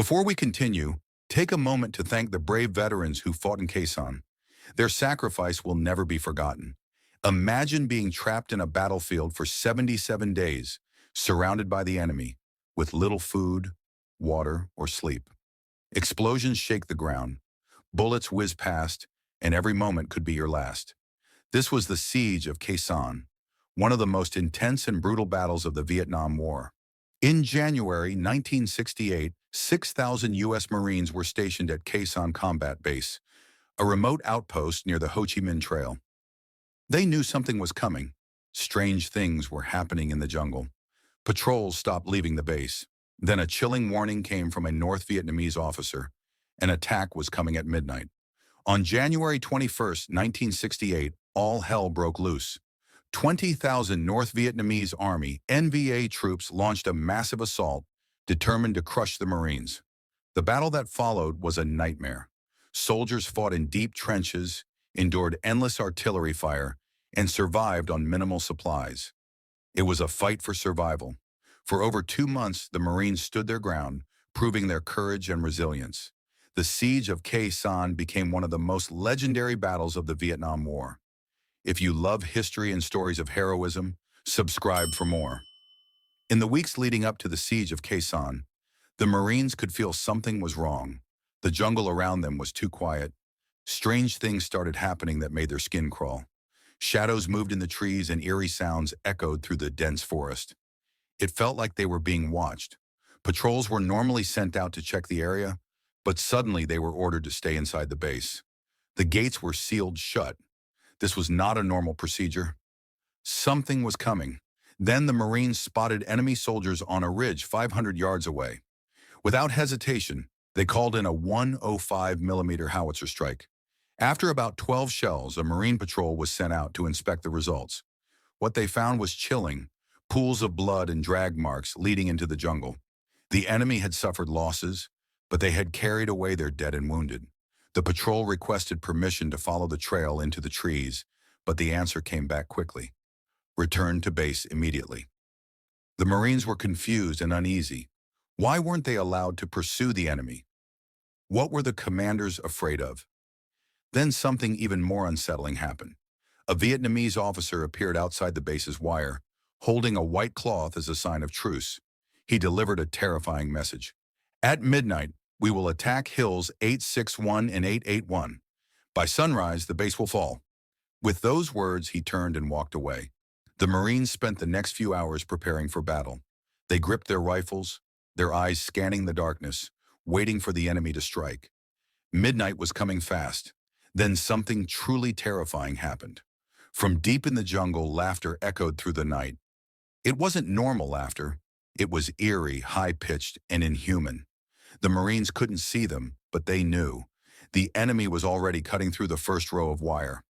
Before we continue, take a moment to thank the brave veterans who fought in Khe Sanh. Their sacrifice will never be forgotten. Imagine being trapped in a battlefield for 77 days, surrounded by the enemy, with little food, water, or sleep. Explosions shake the ground, bullets whiz past, and every moment could be your last. This was the Siege of Khe Sanh, one of the most intense and brutal battles of the Vietnam War. In January 1968, 6,000 U.S. Marines were stationed at Khe Sanh Combat Base, a remote outpost near the Ho Chi Minh Trail. They knew something was coming. Strange things were happening in the jungle. Patrols stopped leaving the base. Then a chilling warning came from a North Vietnamese officer. An attack was coming at midnight. On January 21, 1968, all hell broke loose. 20,000 North Vietnamese Army (NVA) troops launched a massive assault, determined to crush the Marines. The battle that followed was a nightmare. Soldiers fought in deep trenches, endured endless artillery fire, and survived on minimal supplies. It was a fight for survival. For over 2 months, the Marines stood their ground, proving their courage and resilience. The Siege of Khe Sanh became one of the most legendary battles of the Vietnam War. If you love history and stories of heroism, subscribe for more. In the weeks leading up to the Siege of Khe Sanh, the Marines could feel something was wrong. The jungle around them was too quiet. Strange things started happening that made their skin crawl. Shadows moved in the trees and eerie sounds echoed through the dense forest. It felt like they were being watched. Patrols were normally sent out to check the area, but suddenly they were ordered to stay inside the base. The gates were sealed shut. This was not a normal procedure. Something was coming. Then the Marines spotted enemy soldiers on a ridge 500 yards away. Without hesitation, they called in a 105mm howitzer strike. After about 12 shells, a Marine patrol was sent out to inspect the results. What they found was chilling: pools of blood and drag marks leading into the jungle. The enemy had suffered losses, but they had carried away their dead and wounded. The patrol requested permission to follow the trail into the trees, but the answer came back quickly: return to base immediately. The Marines were confused and uneasy. Why weren't they allowed to pursue the enemy? What were the commanders afraid of? Then something even more unsettling happened. A Vietnamese officer appeared outside the base's wire, holding a white cloth as a sign of truce. He delivered a terrifying message. At midnight, we will attack hills 861 and 881. By sunrise, the base will fall. With those words, he turned and walked away. The Marines spent the next few hours preparing for battle. They gripped their rifles, their eyes scanning the darkness, waiting for the enemy to strike. Midnight was coming fast. Then something truly terrifying happened. From deep in the jungle, laughter echoed through the night. It wasn't normal laughter. It was eerie, high-pitched, and inhuman. The Marines couldn't see them, but they knew. The enemy was already cutting through the first row of wire.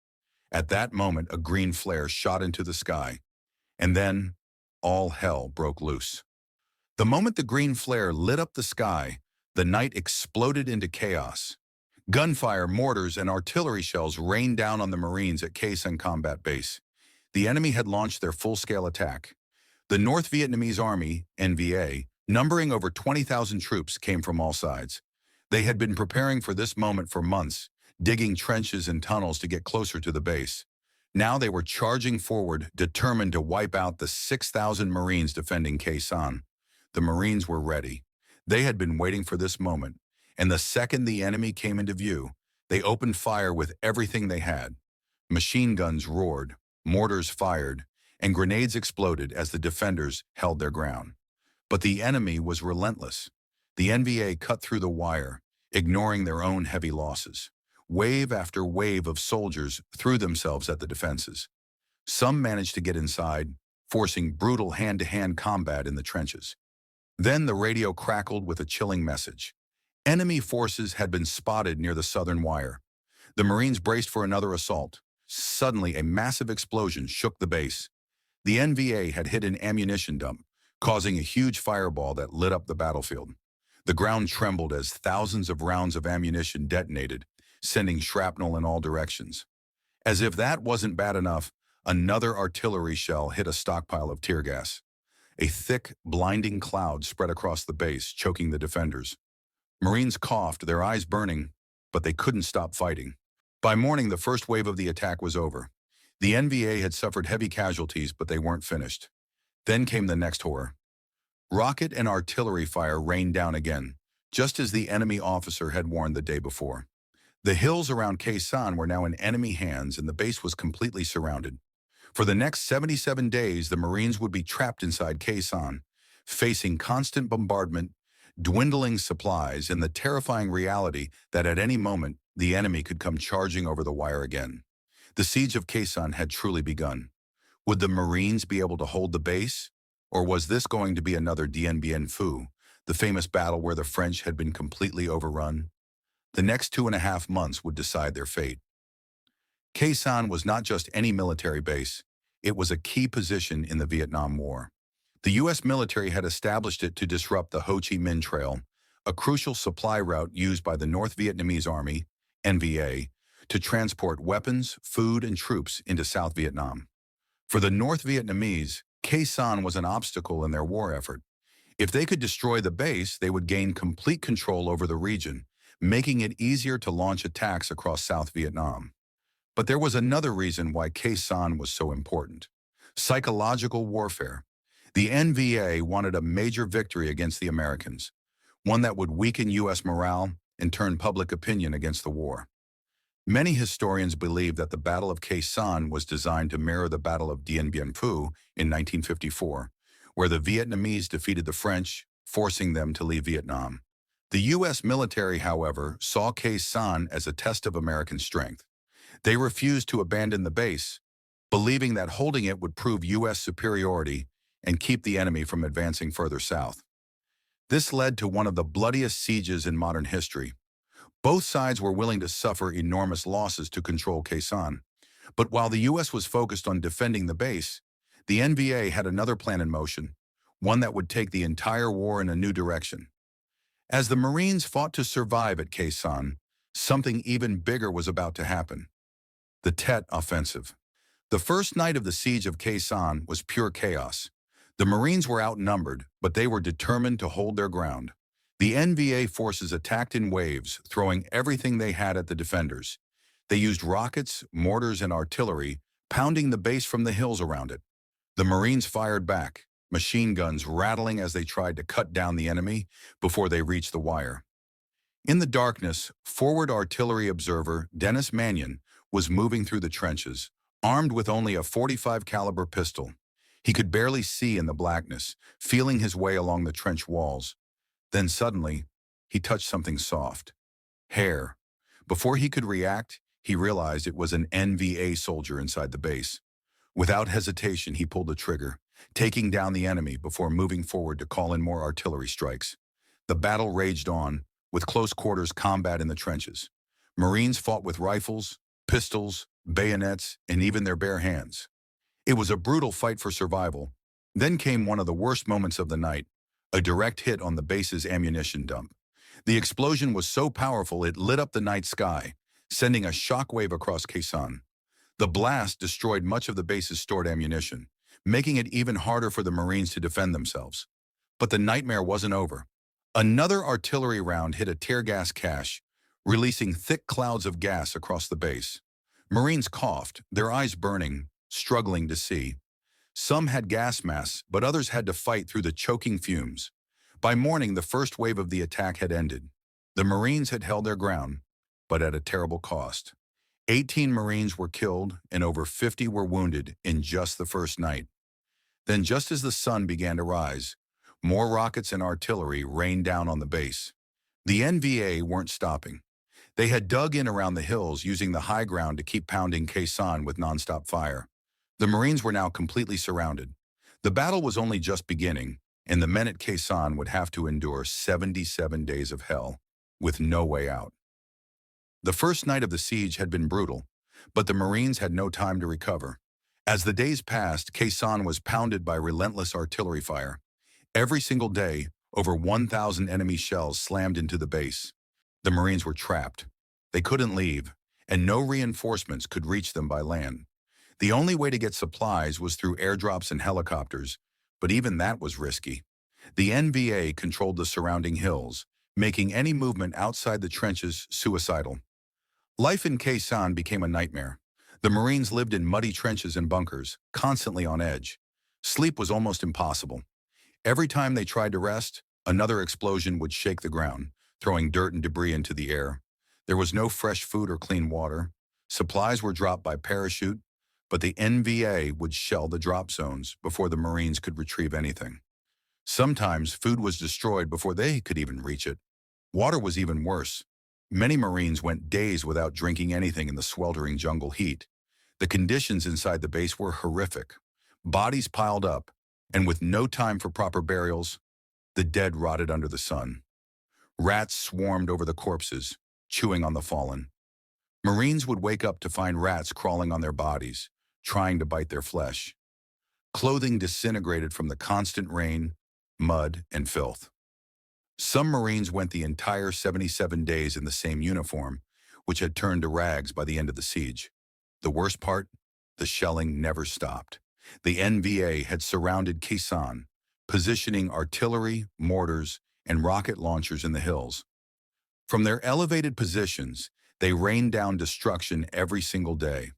At that moment, a green flare shot into the sky. And then, all hell broke loose. The moment the green flare lit up the sky, the night exploded into chaos. Gunfire, mortars, and artillery shells rained down on the Marines at Khe Sanh Combat Base. The enemy had launched their full-scale attack. The North Vietnamese Army, NVA, numbering over 20,000 troops, came from all sides. They had been preparing for this moment for months, digging trenches and tunnels to get closer to the base. Now they were charging forward, determined to wipe out the 6,000 Marines defending Khe Sanh. The Marines were ready. They had been waiting for this moment, and the second the enemy came into view, they opened fire with everything they had. Machine guns roared, mortars fired, and grenades exploded as the defenders held their ground. But the enemy was relentless. The NVA cut through the wire, ignoring their own heavy losses. Wave after wave of soldiers threw themselves at the defenses. Some managed to get inside, forcing brutal hand-to-hand combat in the trenches. Then the radio crackled with a chilling message. Enemy forces had been spotted near the southern wire. The Marines braced for another assault. Suddenly, a massive explosion shook the base. The NVA had hit an ammunition dump, causing a huge fireball that lit up the battlefield. The ground trembled as thousands of rounds of ammunition detonated, sending shrapnel in all directions. As if that wasn't bad enough, another artillery shell hit a stockpile of tear gas. A thick, blinding cloud spread across the base, choking the defenders. Marines coughed, their eyes burning, but they couldn't stop fighting. By morning, the first wave of the attack was over. The NVA had suffered heavy casualties, but they weren't finished. Then came the next horror. Rocket and artillery fire rained down again, just as the enemy officer had warned the day before. The hills around Khe Sanh were now in enemy hands and the base was completely surrounded. For the next 77 days, the Marines would be trapped inside Khe Sanh, facing constant bombardment, dwindling supplies, and the terrifying reality that at any moment, the enemy could come charging over the wire again. The Siege of Khe Sanh had truly begun. Would the Marines be able to hold the base? Or was this going to be another Dien Bien Phu, the famous battle where the French had been completely overrun? The next 2.5 months would decide their fate. Khe Sanh was not just any military base, it was a key position in the Vietnam War. The U.S. military had established it to disrupt the Ho Chi Minh Trail, a crucial supply route used by the North Vietnamese Army, NVA, to transport weapons, food, and troops into South Vietnam. For the North Vietnamese, Khe Sanh was an obstacle in their war effort. If they could destroy the base, they would gain complete control over the region, making it easier to launch attacks across South Vietnam. But there was another reason why Khe Sanh was so important: psychological warfare. The NVA wanted a major victory against the Americans, one that would weaken U.S. morale and turn public opinion against the war. Many historians believe that the Battle of Khe Sanh was designed to mirror the Battle of Dien Bien Phu in 1954, where the Vietnamese defeated the French, forcing them to leave Vietnam. The U.S. military, however, saw Khe Sanh as a test of American strength. They refused to abandon the base, believing that holding it would prove U.S. superiority and keep the enemy from advancing further south. This led to one of the bloodiest sieges in modern history. Both sides were willing to suffer enormous losses to control Khe Sanh. But while the U.S. was focused on defending the base, the NVA had another plan in motion, one that would take the entire war in a new direction. As the Marines fought to survive at Khe Sanh, something even bigger was about to happen: the Tet Offensive. The first night of the Siege of Khe Sanh was pure chaos. The Marines were outnumbered, but they were determined to hold their ground. The NVA forces attacked in waves, throwing everything they had at the defenders. They used rockets, mortars, and artillery, pounding the base from the hills around it. The Marines fired back, machine guns rattling as they tried to cut down the enemy before they reached the wire. In the darkness, forward artillery observer Dennis Mannion was moving through the trenches, armed with only a .45 caliber pistol. He could barely see in the blackness, feeling his way along the trench walls. Then suddenly, he touched something soft: hair. Before he could react, he realized it was an NVA soldier inside the base. Without hesitation, he pulled the trigger, taking down the enemy before moving forward to call in more artillery strikes. The battle raged on, with close quarters combat in the trenches. Marines fought with rifles, pistols, bayonets, and even their bare hands. It was a brutal fight for survival. Then came one of the worst moments of the night: a direct hit on the base's ammunition dump. The explosion was so powerful it lit up the night sky, sending a shockwave across Khe Sanh. The blast destroyed much of the base's stored ammunition, making it even harder for the Marines to defend themselves. But the nightmare wasn't over. Another artillery round hit a tear gas cache, releasing thick clouds of gas across the base. Marines coughed, their eyes burning, struggling to see. Some had gas masks, but others had to fight through the choking fumes. By morning, the first wave of the attack had ended. The Marines had held their ground, but at a terrible cost. 18 Marines were killed and over 50 were wounded in just the first night. Then, just as the sun began to rise, more rockets and artillery rained down on the base. The NVA weren't stopping. They had dug in around the hills, using the high ground to keep pounding Khe Sanh with nonstop fire. The Marines were now completely surrounded. The battle was only just beginning, and the men at Khe Sanh would have to endure 77 days of hell, with no way out. The first night of the siege had been brutal, but the Marines had no time to recover. As the days passed, Khe Sanh was pounded by relentless artillery fire. Every single day, over 1,000 enemy shells slammed into the base. The Marines were trapped. They couldn't leave, and no reinforcements could reach them by land. The only way to get supplies was through airdrops and helicopters, but even that was risky. The NVA controlled the surrounding hills, making any movement outside the trenches suicidal. Life in Khe Sanh became a nightmare. The Marines lived in muddy trenches and bunkers, constantly on edge. Sleep was almost impossible. Every time they tried to rest, another explosion would shake the ground, throwing dirt and debris into the air. There was no fresh food or clean water. Supplies were dropped by parachute, but the NVA would shell the drop zones before the Marines could retrieve anything. Sometimes food was destroyed before they could even reach it. Water was even worse. Many Marines went days without drinking anything in the sweltering jungle heat. The conditions inside the base were horrific. Bodies piled up, and with no time for proper burials, the dead rotted under the sun. Rats swarmed over the corpses, chewing on the fallen. Marines would wake up to find rats crawling on their bodies, trying to bite their flesh. Clothing disintegrated from the constant rain, mud, and filth. Some Marines went the entire 77 days in the same uniform, which had turned to rags by the end of the siege. The worst part? The shelling never stopped. The NVA had surrounded Khe Sanh, positioning artillery, mortars, and rocket launchers in the hills. From their elevated positions, they rained down destruction every single day.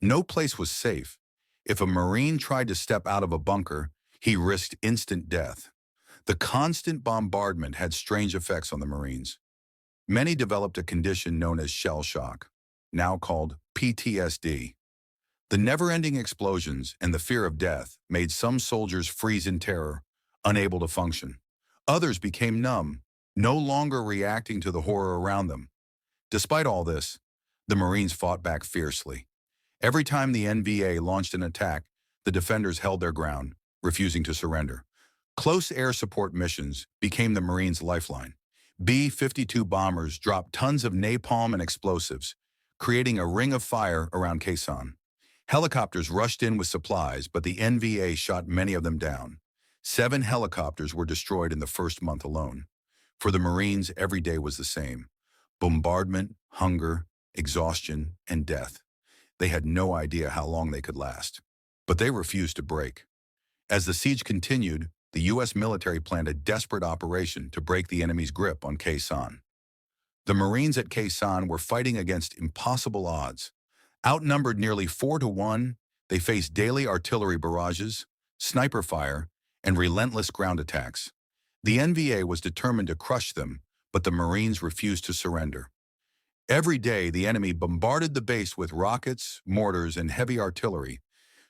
No place was safe. If a Marine tried to step out of a bunker, he risked instant death. The constant bombardment had strange effects on the Marines. Many developed a condition known as shell shock, now called PTSD. The never-ending explosions and the fear of death made some soldiers freeze in terror, unable to function. Others became numb, no longer reacting to the horror around them. Despite all this, the Marines fought back fiercely. Every time the NVA launched an attack, the defenders held their ground, refusing to surrender. Close air support missions became the Marines' lifeline. B-52 bombers dropped tons of napalm and explosives, creating a ring of fire around Khe Sanh. Helicopters rushed in with supplies, but the NVA shot many of them down. 7 helicopters were destroyed in the first month alone. For the Marines, every day was the same: bombardment, hunger, exhaustion, and death. They had no idea how long they could last. But they refused to break. As the siege continued, the U.S. military planned a desperate operation to break the enemy's grip on Khe Sanh. The Marines at Khe Sanh were fighting against impossible odds. Outnumbered nearly 4-1, they faced daily artillery barrages, sniper fire, and relentless ground attacks. The NVA was determined to crush them, but the Marines refused to surrender. Every day, the enemy bombarded the base with rockets, mortars, and heavy artillery.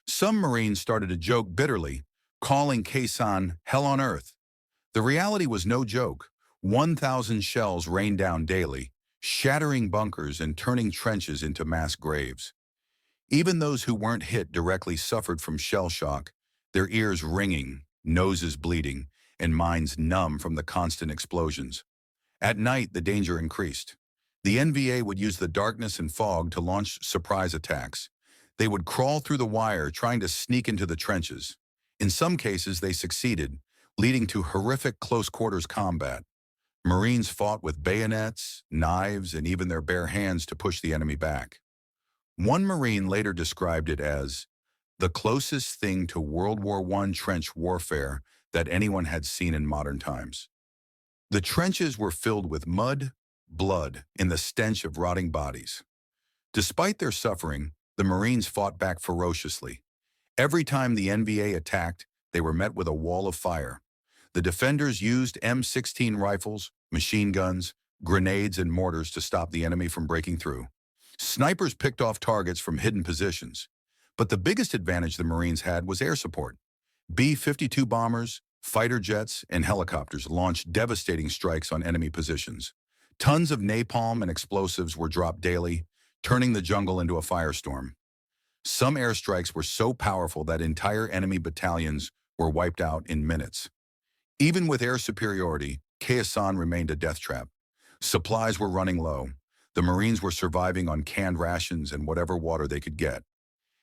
Some Marines started to joke bitterly, calling Khe Sanh hell on earth. The reality was no joke. 1,000 shells rained down daily, shattering bunkers and turning trenches into mass graves. Even those who weren't hit directly suffered from shell shock, their ears ringing, noses bleeding, and minds numb from the constant explosions. At night, the danger increased. The NVA would use the darkness and fog to launch surprise attacks. They would crawl through the wire, trying to sneak into the trenches. In some cases, they succeeded, leading to horrific close-quarters combat. Marines fought with bayonets, knives, and even their bare hands to push the enemy back. One Marine later described it as the closest thing to World War I trench warfare that anyone had seen in modern times. The trenches were filled with mud, blood, and the stench of rotting bodies. Despite their suffering, the Marines fought back ferociously. Every time the NVA attacked, they were met with a wall of fire. The defenders used M16 rifles, machine guns, grenades, and mortars to stop the enemy from breaking through. Snipers picked off targets from hidden positions. But the biggest advantage the Marines had was air support. B-52 bombers, fighter jets, and helicopters launched devastating strikes on enemy positions. Tons of napalm and explosives were dropped daily, turning the jungle into a firestorm. Some airstrikes were so powerful that entire enemy battalions were wiped out in minutes. Even with air superiority, Khe Sanh remained a death trap. Supplies were running low. The Marines were surviving on canned rations and whatever water they could get.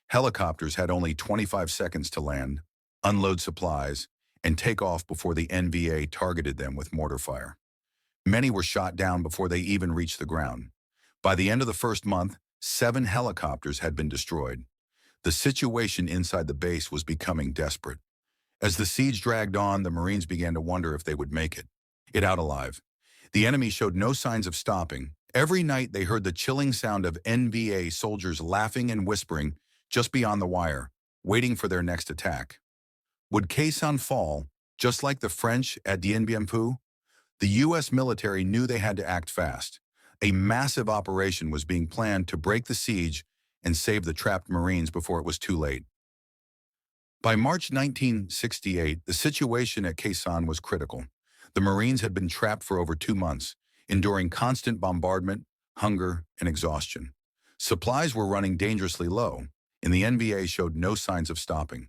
Helicopters had only 25 seconds to land, unload supplies, and take off before the NVA targeted them with mortar fire. Many were shot down before they even reached the ground. By the end of the first month, 7 helicopters had been destroyed. The situation inside the base was becoming desperate. As the siege dragged on, the Marines began to wonder if they would make it out alive. The enemy showed no signs of stopping. Every night they heard the chilling sound of NVA soldiers laughing and whispering just beyond the wire, waiting for their next attack. Would Khe Sanh fall, just like the French at Dien Bien Phu? The U.S. military knew they had to act fast. A massive operation was being planned to break the siege and save the trapped Marines before it was too late. By March 1968, the situation at Khe Sanh was critical. The Marines had been trapped for over 2 months, enduring constant bombardment, hunger, and exhaustion. Supplies were running dangerously low, and the NVA showed no signs of stopping.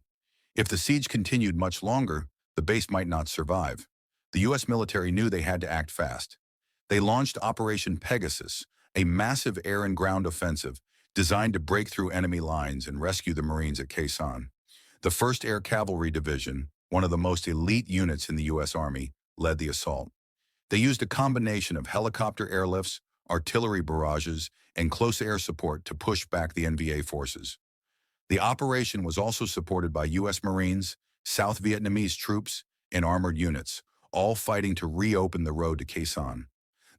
If the siege continued much longer, the base might not survive. The U.S. military knew they had to act fast. They launched Operation Pegasus, a massive air and ground offensive designed to break through enemy lines and rescue the Marines at Khe Sanh. The 1st Air Cavalry Division, one of the most elite units in the U.S. Army, led the assault. They used a combination of helicopter airlifts, artillery barrages, and close air support to push back the NVA forces. The operation was also supported by U.S. Marines, South Vietnamese troops, and armored units, all fighting to reopen the road to Khe Sanh.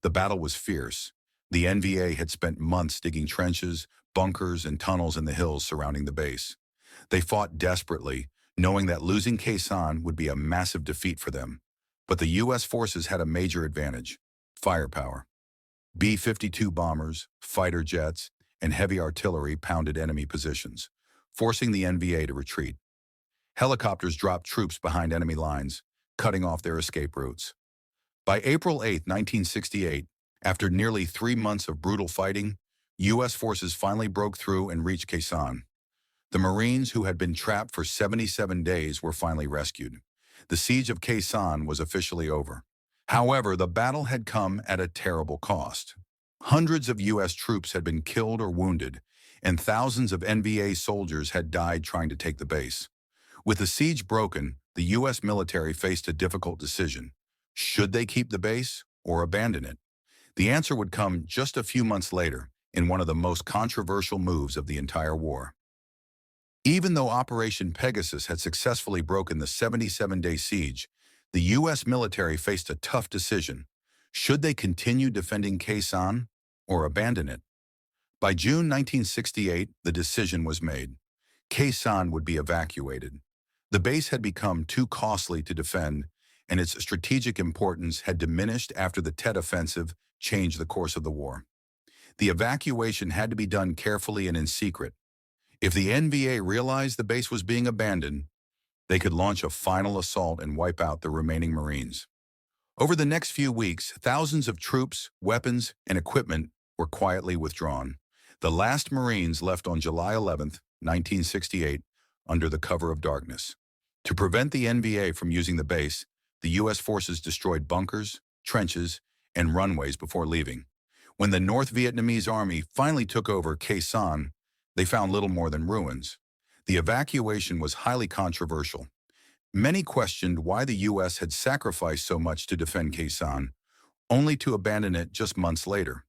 The battle was fierce. The NVA had spent months digging trenches, bunkers, and tunnels in the hills surrounding the base. They fought desperately, knowing that losing Khe Sanh would be a massive defeat for them. But the U.S. forces had a major advantage: firepower. B-52 bombers, fighter jets, and heavy artillery pounded enemy positions, forcing the NVA to retreat. Helicopters dropped troops behind enemy lines, cutting off their escape routes. By April 8, 1968, after nearly 3 months of brutal fighting, U.S. forces finally broke through and reached Khe Sanh. The Marines, who had been trapped for 77 days, were finally rescued. The Siege of Khe Sanh was officially over. However, the battle had come at a terrible cost. Hundreds of U.S. troops had been killed or wounded, and thousands of NVA soldiers had died trying to take the base. With the siege broken, the U.S. military faced a difficult decision. Should they keep the base or abandon it? The answer would come just a few months later, in one of the most controversial moves of the entire war. Even though Operation Pegasus had successfully broken the 77-day siege, the U.S. military faced a tough decision. Should they continue defending Khe Sanh or abandon it? By June 1968, the decision was made. Khe Sanh would be evacuated. The base had become too costly to defend, and its strategic importance had diminished after the Tet Offensive changed the course of the war. The evacuation had to be done carefully and in secret. If the NVA realized the base was being abandoned, they could launch a final assault and wipe out the remaining Marines. Over the next few weeks, thousands of troops, weapons, and equipment were quietly withdrawn. The last Marines left on July 11, 1968, under the cover of darkness. To prevent the NVA from using the base, the U.S. forces destroyed bunkers, trenches, and runways before leaving. When the North Vietnamese Army finally took over Khe Sanh, they found little more than ruins. The evacuation was highly controversial. Many questioned why the U.S. had sacrificed so much to defend Khe Sanh, only to abandon it just months later.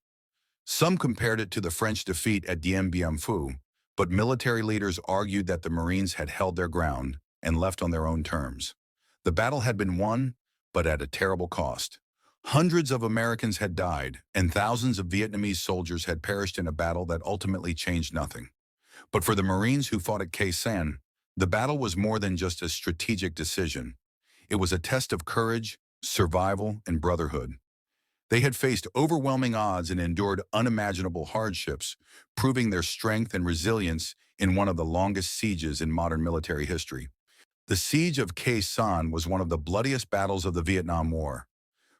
Some compared it to the French defeat at Dien Bien Phu, but military leaders argued that the Marines had held their ground and left on their own terms. The battle had been won, but at a terrible cost. Hundreds of Americans had died, and thousands of Vietnamese soldiers had perished in a battle that ultimately changed nothing. But for the Marines who fought at Khe Sanh, the battle was more than just a strategic decision. It was a test of courage, survival, and brotherhood. They had faced overwhelming odds and endured unimaginable hardships, proving their strength and resilience in one of the longest sieges in modern military history. The Siege of Khe Sanh was one of the bloodiest battles of the Vietnam War.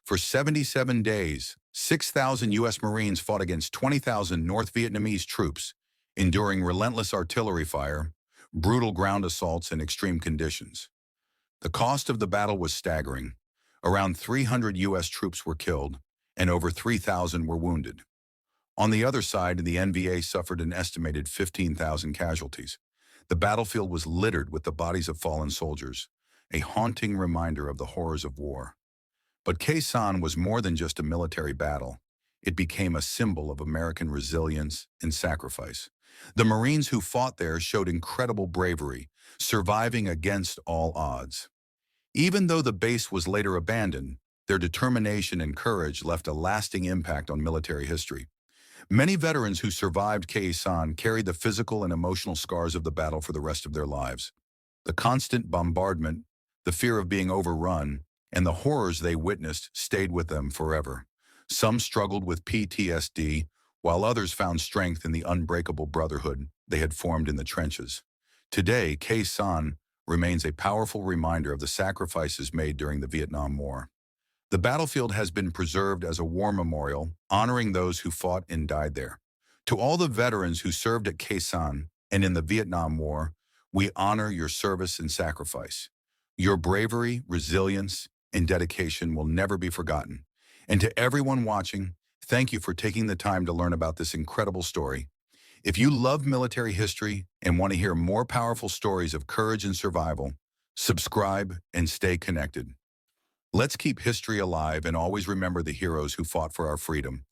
For 77 days, 6,000 U.S. Marines fought against 20,000 North Vietnamese troops, enduring relentless artillery fire, brutal ground assaults, and extreme conditions. The cost of the battle was staggering. Around 300 U.S. troops were killed, and over 3,000 were wounded. On the other side, the NVA suffered an estimated 15,000 casualties. The battlefield was littered with the bodies of fallen soldiers, a haunting reminder of the horrors of war. But Khe Sanh was more than just a military battle. It became a symbol of American resilience and sacrifice. The Marines who fought there showed incredible bravery, surviving against all odds. Even though the base was later abandoned, their determination and courage left a lasting impact on military history. Many veterans who survived Khe Sanh carry the physical and emotional scars of the battle for the rest of their lives. The constant bombardment, the fear of being overrun, and the horrors they witnessed stayed with them forever. Some struggled with PTSD, while others found strength in the unbreakable brotherhood they had formed in the trenches. Today, Khe Sanh remains a powerful reminder of the sacrifices made during the Vietnam War. The battlefield has been preserved as a war memorial, honoring those who fought and died there. To all the veterans who served at Khe Sanh and in the Vietnam War, we honor your service and sacrifice. Your bravery, resilience, and dedication will never be forgotten. And to everyone watching, thank you for taking the time to learn about this incredible story. If you love military history and want to hear more powerful stories of courage and survival, subscribe and stay connected. Let's keep history alive and always remember the heroes who fought for our freedom.